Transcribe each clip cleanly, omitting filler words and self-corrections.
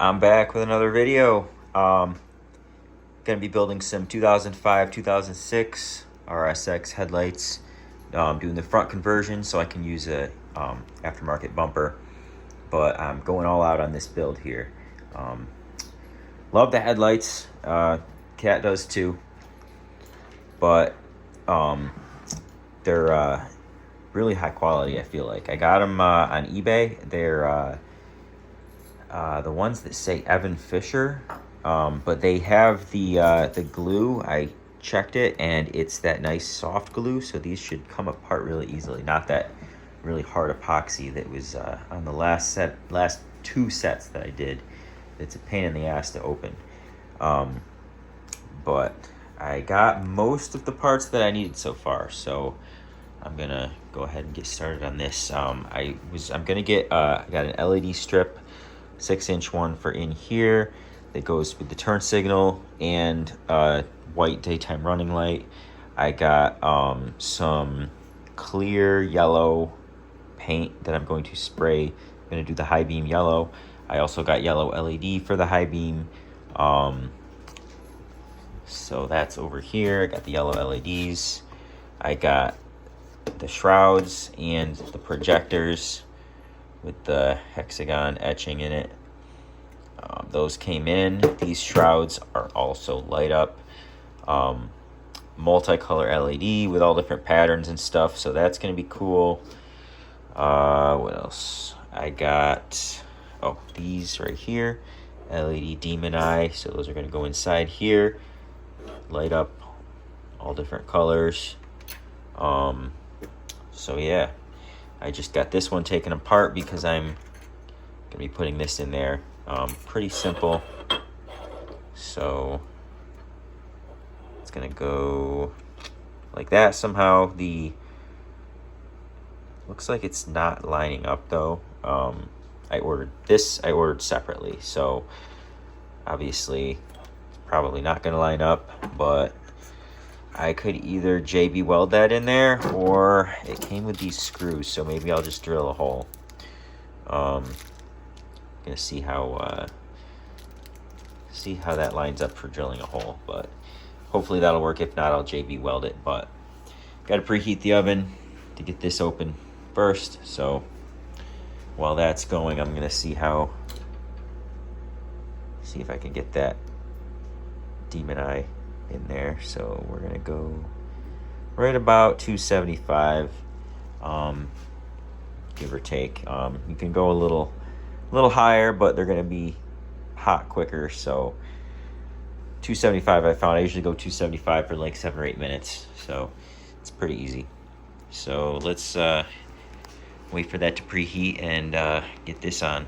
I'm back with another video. Gonna be building some 2005, 2006 RSX headlights. Doing the front conversion so I can use a aftermarket bumper, but I'm going all out on this build here. Love the headlights. Cat does too, but they're really high quality. I feel like I got them on eBay. They're the ones that say Evan Fisher, but they have the glue. I checked it and it's that nice soft glue, so these should come apart really easily, not that really hard epoxy that was on the last two sets that I did. It's a pain in the ass to open, but I got most of the parts that I needed so far, so I'm gonna go ahead and get started on this. I'm gonna get I got an LED strip, 6-inch one for in here that goes with the turn signal and white daytime running light. I got some clear yellow paint that I'm going to spray. I'm going to do the high beam yellow. I also got yellow LED for the high beam. So that's over here. I got the yellow LEDs. I got the shrouds and the projectors with the hexagon etching in it. Those came in. These shrouds are also light up. Multicolor LED with all different patterns and stuff, so that's gonna be cool. What else? I got these right here, LED demon eye, so those are gonna go inside here, light up all different colors. So yeah, I just got this one taken apart because I'm gonna be putting this in there. Pretty simple, so it's gonna go like that. Somehow looks like it's not lining up though. I ordered separately, so obviously it's probably not gonna line up, but I could either JB weld that in there, or it came with these screws, so maybe I'll just drill a hole. Gonna see how that lines up for drilling a hole, but hopefully that'll work. If not, I'll JB weld it. But gotta preheat the oven to get this open first, so while that's going, I'm gonna see if I can get that demon eye in there. So we're gonna go right about 275, give or take. You can go a little higher, but they're gonna be hot quicker, so 275 I found. I usually go 275 for like 7 or 8 minutes, so it's pretty easy. So let's wait for that to preheat and get this on.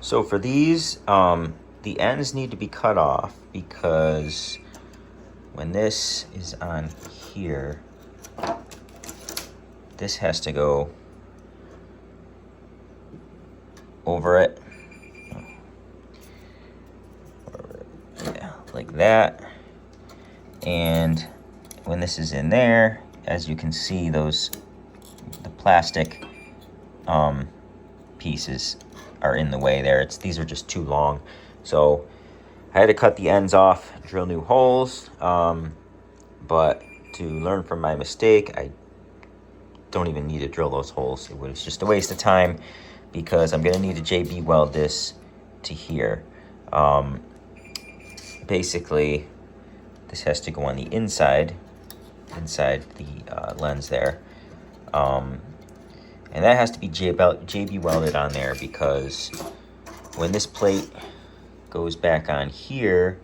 So for these, the ends need to be cut off, because when this is on here, this has to go over it. Yeah, like that. And when this is in there, as you can see, the plastic pieces are in the way there. These are just too long, so I had to cut the ends off, drill new holes. But to learn from my mistake, I don't even need to drill those holes. It was just a waste of time, because I'm gonna need to JB weld this to here. Basically, this has to go on the inside the lens there, and that has to be JB welded on there, because when this plate goes back on here,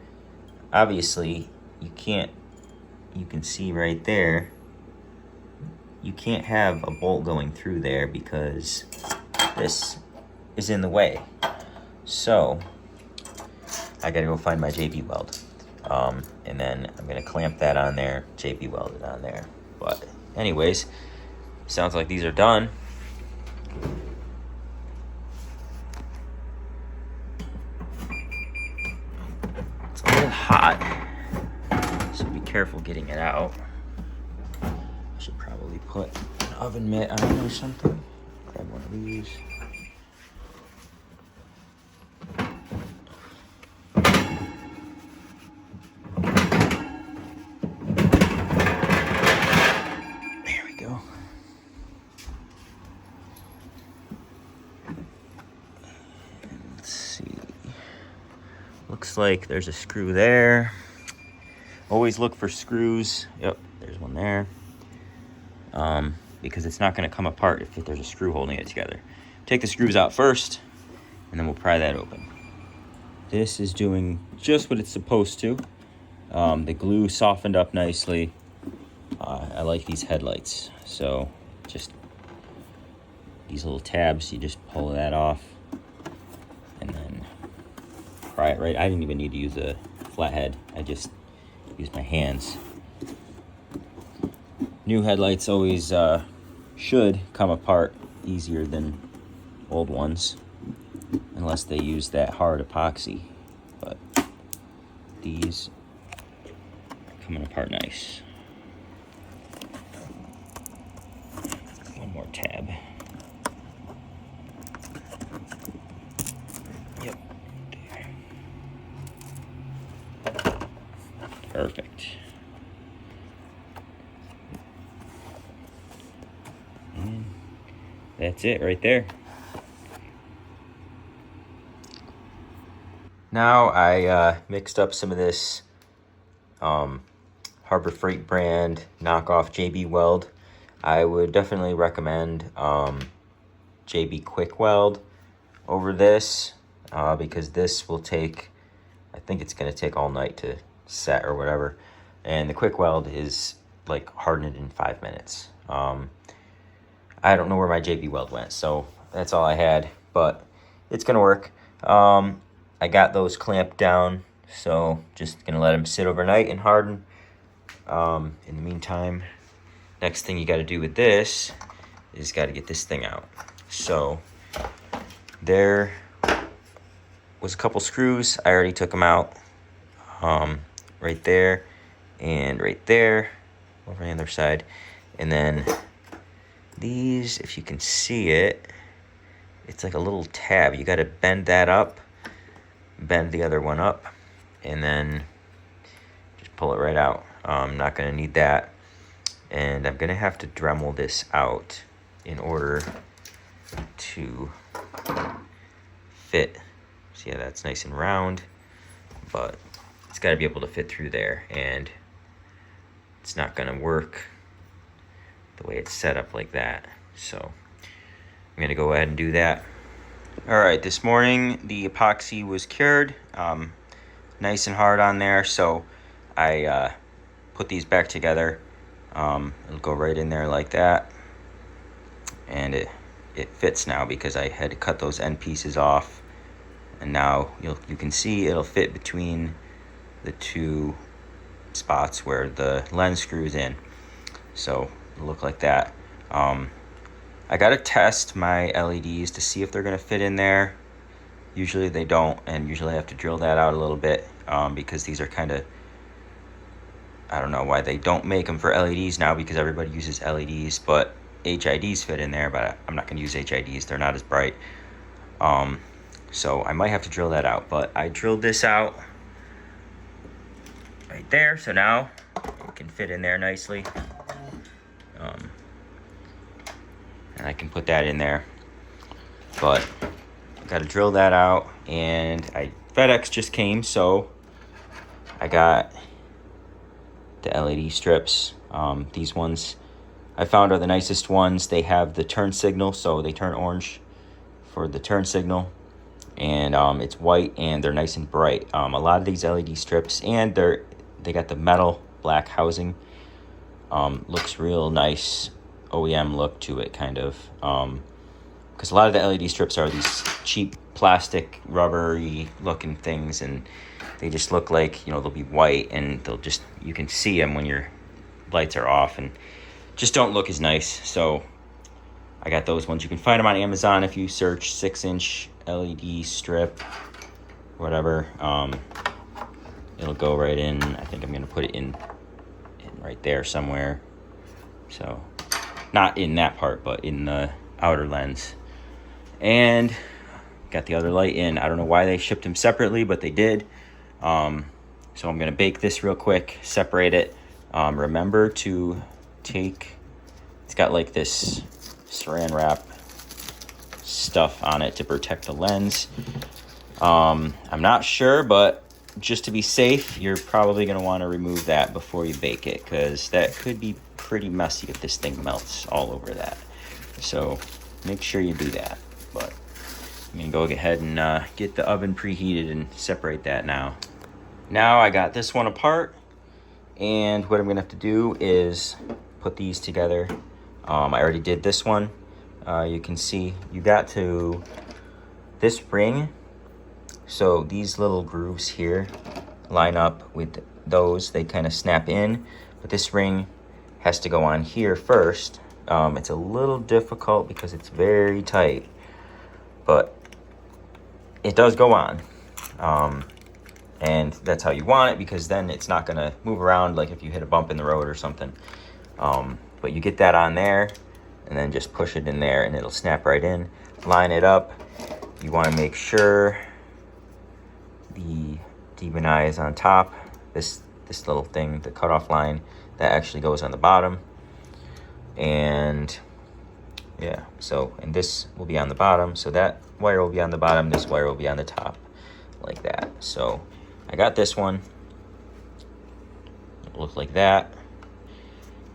obviously you can see right there, you can't have a bolt going through there because this is in the way. So I gotta go find my JB weld, and then I'm gonna clamp that on there, JB weld it on there. But anyways, sounds like these are done. It's a little hot, so be careful getting it out. I should probably put an oven mitt on or something. Grab one of these. looks like there's a screw there. Always look for screws. Yep, there's one there. Because it's not going to come apart if there's a screw holding it together. Take the screws out first, and then we'll pry that open. This is doing just what it's supposed to. The glue softened up nicely. I like these headlights, so just these little tabs, you just pull that off and then pry it right. I didn't even need to use a flathead. I just used my hands. New headlights always should come apart easier than old ones, unless they use that hard epoxy. But these are coming apart nice. One more tab. Yep. There. Perfect. And that's it right there. Now I mixed up some of this Harbor Freight brand knockoff JB Weld. I would definitely recommend JB Quick Weld over this because this will take, I think it's going to take all night to set or whatever. And the Quick Weld is like hardened in 5 minutes. I don't know where my JB Weld went, so that's all I had, but it's going to work. I got those clamped down, so just going to let them sit overnight and harden. In the meantime, next thing you got to do with this is got to get this thing out. So there was a couple screws. I already took them out. Right there and right there over on the other side. And then these, if you can see it, it's like a little tab. You got to bend that up, bend the other one up, and then just pull it right out. I'm not going to need that. And I'm going to have to Dremel this out in order to fit. See how that's nice and round, but it's got to be able to fit through there, and it's not going to work the way it's set up like that. So I'm going to go ahead and do that. All right, this morning the epoxy was cured, nice and hard on there, so I put these back together. It'll go right in there like that, and it fits now because I had to cut those end pieces off, and now you can see it'll fit between the two spots where the lens screws in, so it'll look like that. I gotta test my LEDs to see if they're gonna fit in there. Usually they don't, and usually I have to drill that out a little bit because these are kind of, I don't know why they don't make them for LEDs now, because everybody uses LEDs, but HIDs fit in there, but I'm not gonna use HIDs, they're not as bright. So I might have to drill that out, but I drilled this out right there, so now it can fit in there nicely. And I can put that in there, but I got to drill that out, and FedEx just came, so I got the LED strips. These ones I found are the nicest ones. They have the turn signal, so they turn orange for the turn signal, and it's white, and they're nice and bright. A lot of these LED strips, and they got the metal black housing. Looks real nice, OEM look to it, kind of, because a lot of the LED strips are these cheap plastic rubbery looking things, and they just look like, they'll be white, and you can see them when your lights are off, and just don't look as nice. So I got those ones. You can find them on Amazon if you search 6-inch LED strip, whatever. It'll go right in. I think I'm gonna put it in right there somewhere. So not in that part, but in the outer lens. And got the other light in. I don't know why they shipped them separately, but they did. So I'm gonna bake this real quick, separate it. Remember to it's got like this saran wrap stuff on it to protect the lens. I'm not sure, but just to be safe, you're probably going to want to remove that before you bake it, because that could be pretty messy if this thing melts all over that. So make sure you do that. But I'm going to go ahead and get the oven preheated and separate that now. Now I got this one apart, and what I'm going to have to do is put these together. I already did this one. You can see you got to this ring. So these little grooves here line up with those. They kind of snap in, but this ring has to go on here first. It's a little difficult because it's very tight, but it does go on. And that's how you want it, because then it's not going to move around like if you hit a bump in the road or something. But you get that on there and then just push it in there and it'll snap right in. Line it up. You want to make sure the demon eye is on top. This little thing, the cutoff line, that actually goes on the bottom. And yeah, so, and this will be on the bottom. So that wire will be on the bottom. This wire will be on the top, like that. So I got this one. It'll look like that.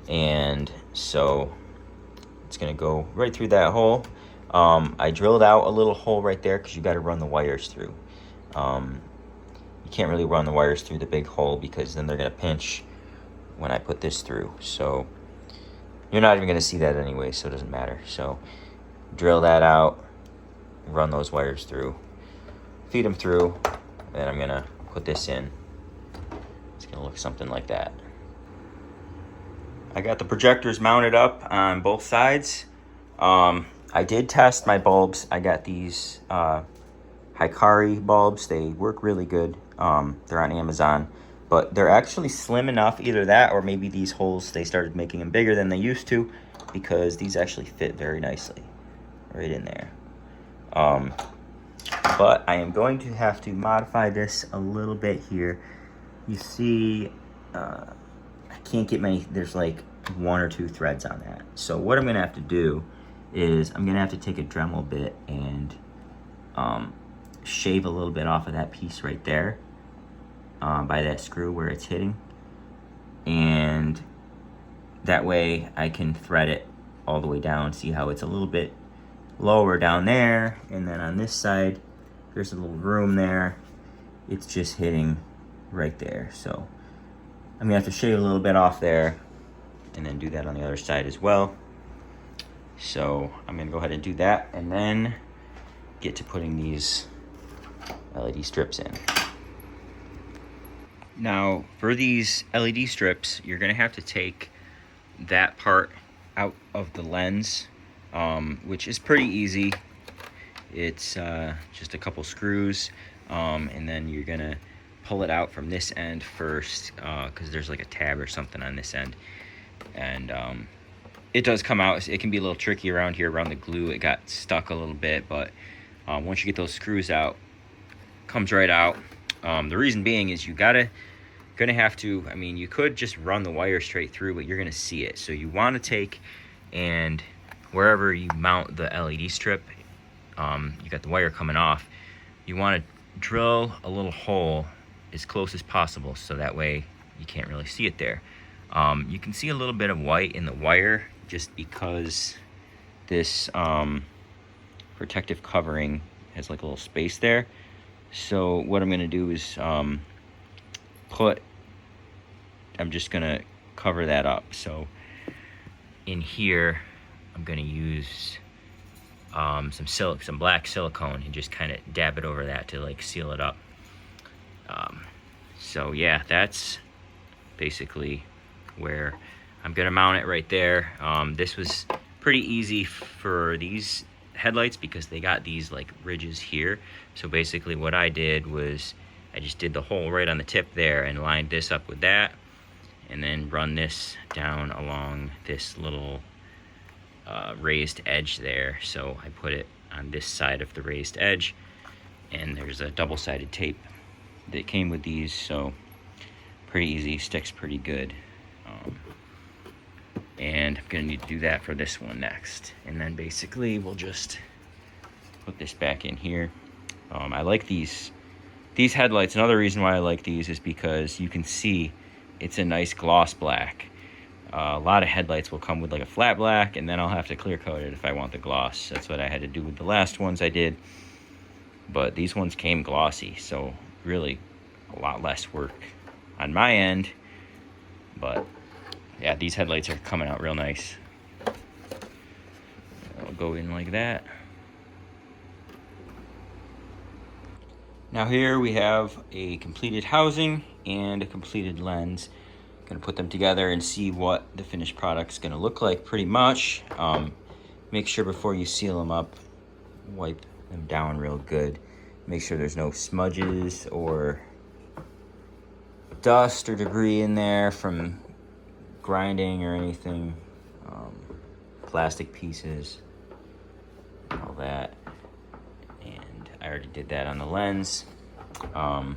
And so it's gonna go right through that hole. I drilled out a little hole right there because you got to run the wires through. You can't really run the wires through the big hole because then they're gonna pinch when I put this through. So you're not even gonna see that anyway, so it doesn't matter. So drill that out, run those wires through, feed them through, and I'm gonna put this in. It's gonna look something like that. I got the projectors mounted up on both sides. I did test my bulbs. I got these Hikari bulbs. They work really good. They're on Amazon, but they're actually slim enough, either that or maybe these holes, they started making them bigger than they used to, because these actually fit very nicely right in there. But I am going to have to modify this a little bit here. You see, I can't get many, there's like 1 or 2 threads on that. So what I'm gonna have to do is I'm gonna have to take a Dremel bit and shave a little bit off of that piece right there, by that screw where it's hitting, and that way I can thread it all the way down. See how it's a little bit lower down there, and then on this side there's a little room there. It's just hitting right there. So I'm gonna have to shave a little bit off there and then do that on the other side as well. So I'm gonna go ahead and do that and then get to putting these LED strips in. Now for these LED strips, you're gonna have to take that part out of the lens, which is pretty easy. It's just a couple screws, and then you're gonna pull it out from this end first, because there's like a tab or something on this end, and it does come out. It can be a little tricky around here around the glue. It got stuck a little bit, but once you get those screws out, it comes right out. The reason being is gonna have to, I mean, you could just run the wire straight through, but you're gonna see it. So you want to take, and wherever you mount the LED strip, you got the wire coming off, you want to drill a little hole as close as possible, so that way you can't really see it there. You can see a little bit of white in the wire just because this protective covering has like a little space there. So what I'm going to do is I'm just going to cover that up. So in here I'm going to use some black silicone and just kind of dab it over that to like seal it up. So yeah, that's basically where I'm gonna mount it right there. This was pretty easy for these headlights because they got these like ridges here. So basically what I did was I just did the hole right on the tip there and lined this up with that, and then run this down along this little raised edge there. So I put it on this side of the raised edge, and there's a double-sided tape that came with these, so pretty easy, sticks pretty good. And I'm gonna need to do that for this one next, and then basically we'll just put this back in here. I like these these headlights, another reason why I like these is because you can see it's a nice gloss black. A lot of headlights will come with like a flat black, and then I'll have to clear coat it if I want the gloss. That's what I had to do with the last ones I did. But these ones came glossy, so really a lot less work on my end. But yeah, these headlights are coming out real nice. I'll go in like that. Now here we have a completed housing and a completed lens. Gonna put them together and see what the finished product's gonna look like pretty much. Make sure before you seal them up, wipe them down real good. Make sure there's no smudges or dust or debris in there from grinding or anything. Plastic pieces, all that. And I already did that on the lens. The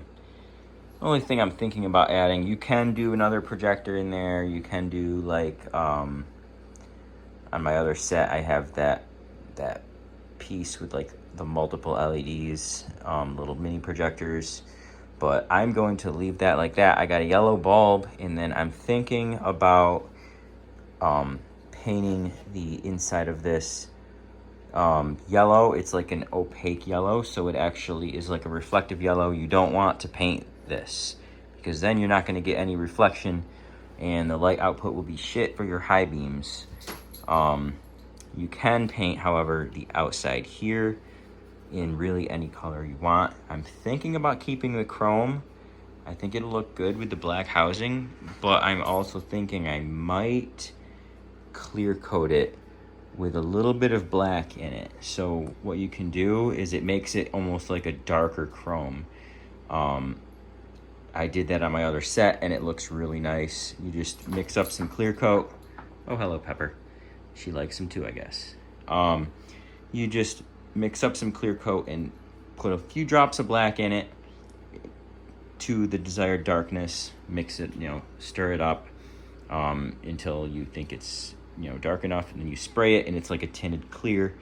only thing I'm thinking about adding, you can do another projector in there. You can do like, on my other set, I have that piece with like the multiple LEDs, little mini projectors, but I'm going to leave that like that. I got a yellow bulb, and then I'm thinking about painting the inside of this yellow. It's like an opaque yellow, so it actually is like a reflective yellow. You don't want to paint this because then you're not going to get any reflection and the light output will be shit for your high beams. You can paint, however, the outside here in really any color you want. I'm thinking about keeping the chrome. I think it'll look good with the black housing, but I'm also thinking I might clear coat it with a little bit of black in it. So what you can do is it makes it almost like a darker chrome. I did that on my other set and it looks really nice. You just mix up some clear coat. Oh, hello, Pepper. She likes them too, I guess. You just mix up some clear coat and put a few drops of black in it to the desired darkness. Mix it, stir it up until you think it's dark enough, and then you spray it and it's like a tinted clear.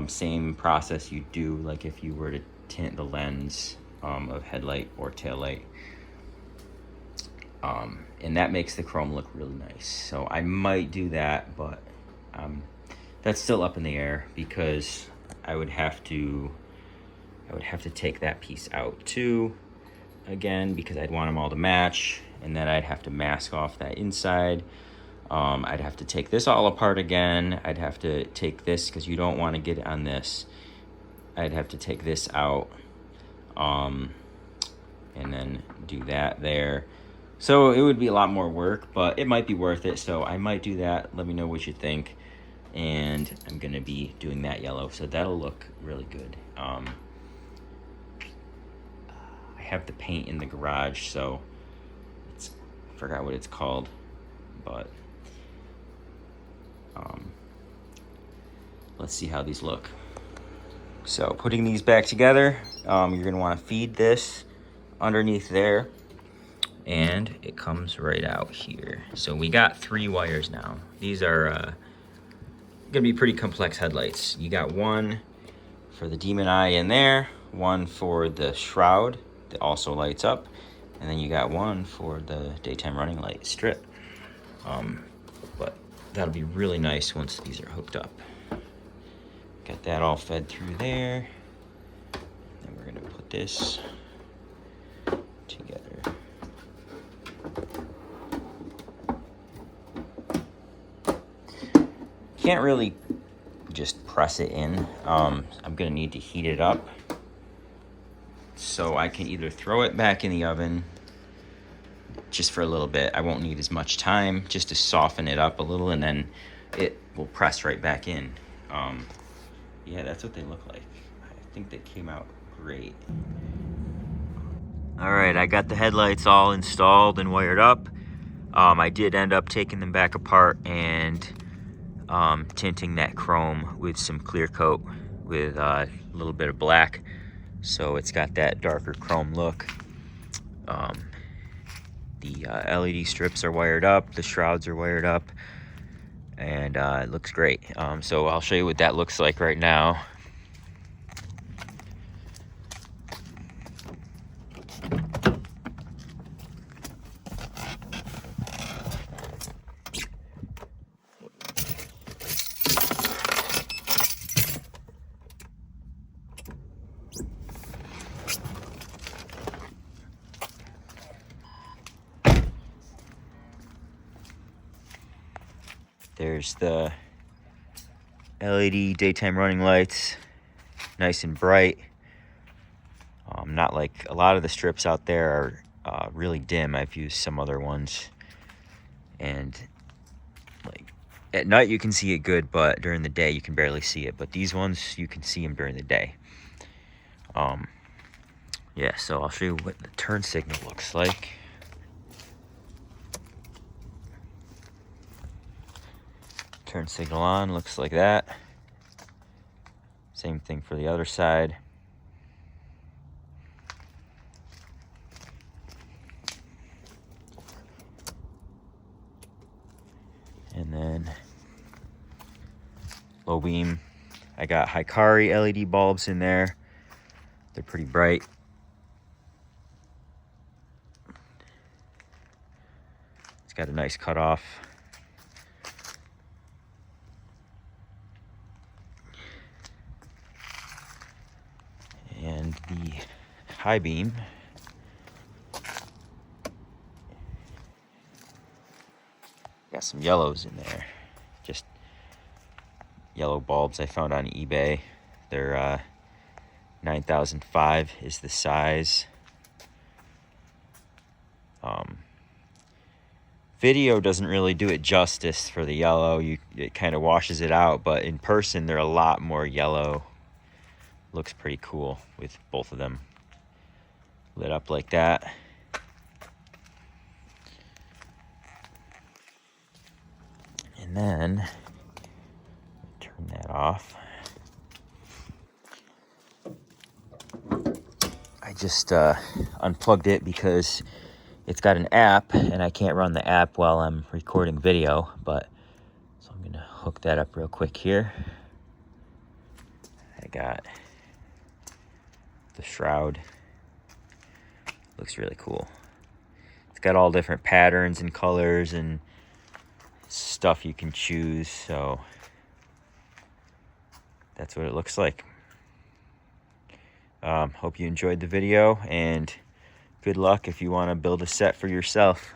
Same process you do like if you were to tint the lens of headlight or tail light. And that makes the chrome look really nice. So I might do that, but that's still up in the air because I would have to take that piece out too, again, because I'd want them all to match, and then I'd have to mask off that inside. I'd have to take this all apart again. I'd have to take this because you don't want to get it on this. I'd have to take this out and then do that there. So it would be a lot more work, but it might be worth it. So I might do that. Let me know what you think. And I'm going to be doing that yellow. So that'll look really good. I have the paint in the garage, so I forgot what it's called, but let's see how these look. So putting these back together, you're going to want to feed this underneath there, and it comes right out here. So we got 3 wires now. These are going to be pretty complex headlights. You got one for the demon eye in there, one for the shroud that also lights up, and then you got one for the daytime running light strip. But that'll be really nice once these are hooked up. Got that all fed through there. And we're gonna put this together. Can't really just press it in. I'm gonna need to heat it up so I can either throw it back in the oven just for a little bit. I won't need as much time, just to soften it up a little, and then it will press right back in. Yeah, that's what they look like. I think they came out great. All right, I got the headlights all installed and wired up. I did end up taking them back apart and tinting that chrome with some clear coat with a little bit of black, so it's got that darker chrome look. The LED strips are wired up, the shrouds are wired up, and it looks great. So I'll show you what that looks like right now. There's the LED daytime running lights, nice and bright. Not like a lot of the strips out there are really dim. I've used some other ones, and like at night you can see it good, but during the day you can barely see it. But these ones, you can see them during the day. Yeah, so I'll show you what the turn signal looks like. Turn signal on, looks like that. Same thing for the other side. And then low beam, I got Hikari LED bulbs in there. They're pretty bright. It's got a nice cutoff. And the high beam, got some yellows in there. Just yellow bulbs I found on eBay. They're 9005 is the size. Video doesn't really do it justice for the yellow. It kind of washes it out, but in person they're a lot more yellow. Looks pretty cool with both of them lit up like that. And then turn that off. I just unplugged it because it's got an app and I can't run the app while I'm recording video, but so I'm gonna hook that up real quick here. I got the shroud. Looks really cool. It's got all different patterns and colors and stuff you can choose, so that's what it looks like. Hope you enjoyed the video, and good luck if you want to build a set for yourself.